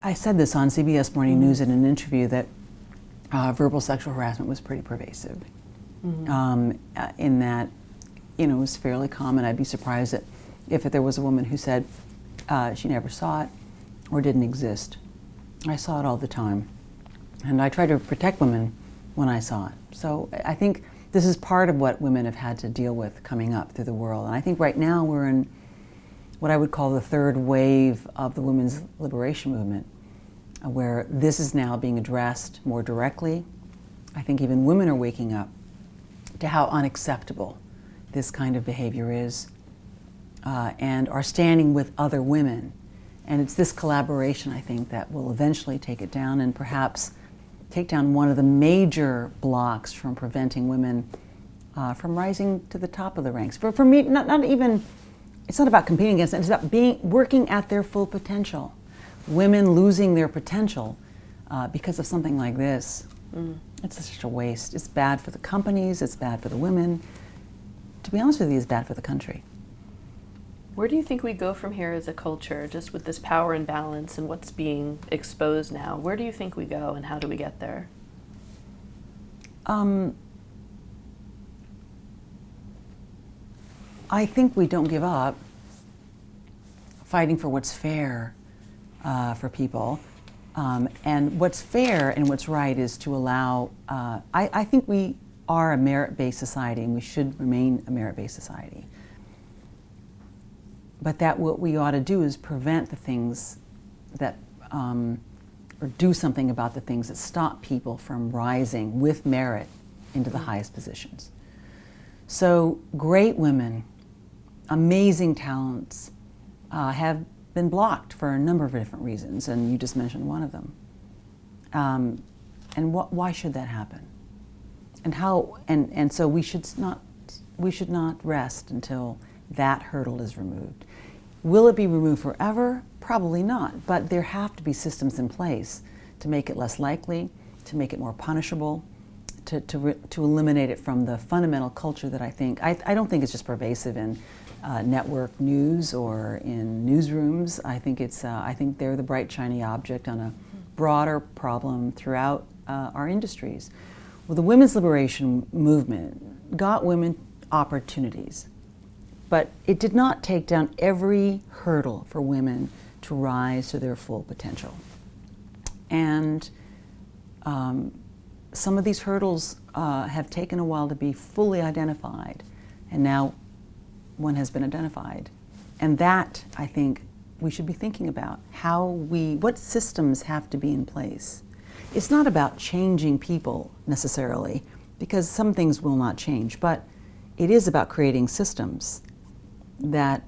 I said this on CBS Morning News in an interview that verbal sexual harassment was pretty pervasive. In that, it was fairly common. I'd be surprised if there was a woman who said she never saw it or didn't exist. I saw it all the time. And I try to protect women when I saw it. So I think this is part of what women have had to deal with coming up through the world. And I think right now we're in what I would call the third wave of the women's liberation movement, where this is now being addressed more directly. I think even women are waking up to how unacceptable this kind of behavior is, and are standing with other women. And it's this collaboration, I think, that will eventually take it down and perhaps take down one of the major blocks from preventing women from rising to the top of the ranks. For me, not even, it's not about competing against them, it's about working at their full potential. Women losing their potential because of something like this. It's such a waste. It's bad for the companies, it's bad for the women. To be honest with you, it's bad for the country. Where do you think we go from here as a culture, just with this power imbalance and what's being exposed now? Where do you think we go and how do we get there? I think we don't give up fighting for what's fair for people. And what's fair and what's right is to allow, I think we are a merit-based society and we should remain a merit-based society. But that what we ought to do is prevent the things that, or do something about the things that stop people from rising with merit into the highest positions. So great women, amazing talents have been blocked for a number of different reasons, and you just mentioned one of them. And why should that happen? And how? And so we should not rest until that hurdle is removed. Will it be removed forever? Probably not. But there have to be systems in place to make it less likely, to make it more punishable, to eliminate it from the fundamental culture that I don't think it's just pervasive in network news or in newsrooms. I think they're the bright shiny object on a broader problem throughout our industries. Well, the women's liberation movement got women opportunities, but it did not take down every hurdle for women to rise to their full potential. And some of these hurdles have taken a while to be fully identified, and now one has been identified. And that, I think, we should be thinking about what systems have to be in place. It's not about changing people necessarily, because some things will not change, but it is about creating systems that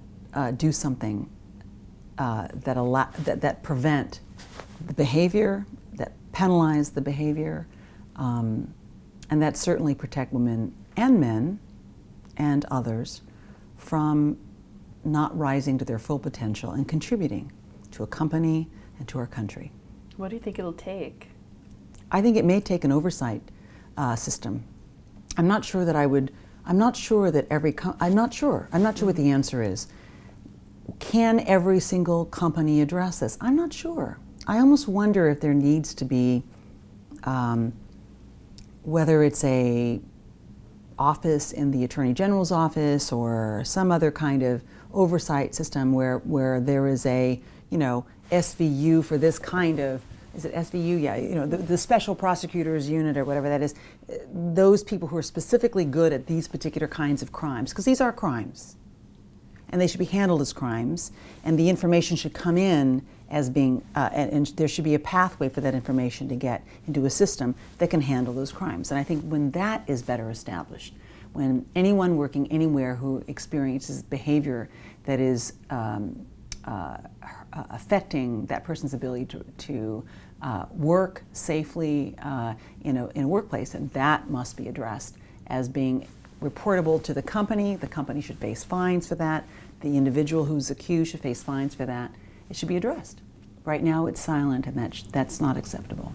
do something that prevent the behavior, that penalize the behavior, and that certainly protect women and men and others from not rising to their full potential and contributing to a company and to our country. What do you think it'll take? I think it may take an oversight system. I'm not sure that I'm not sure what the answer is. Can every single company address this? I'm not sure. I almost wonder if there needs to be, whether it's a office in the Attorney General's office or some other kind of oversight system where there is a, SVU for this kind of, is it SVU? Yeah, the Special Prosecutors Unit or whatever that is, those people who are specifically good at these particular kinds of crimes, because these are crimes, and they should be handled as crimes, and the information should come in as being, and there should be a pathway for that information to get into a system that can handle those crimes. And I think when that is better established, when anyone working anywhere who experiences behavior that is affecting that person's ability to work safely in a workplace, and that must be addressed as being reportable to the company. The company should face fines for that. The individual who's accused should face fines for that. It should be addressed. Right now it's silent, and that's not acceptable.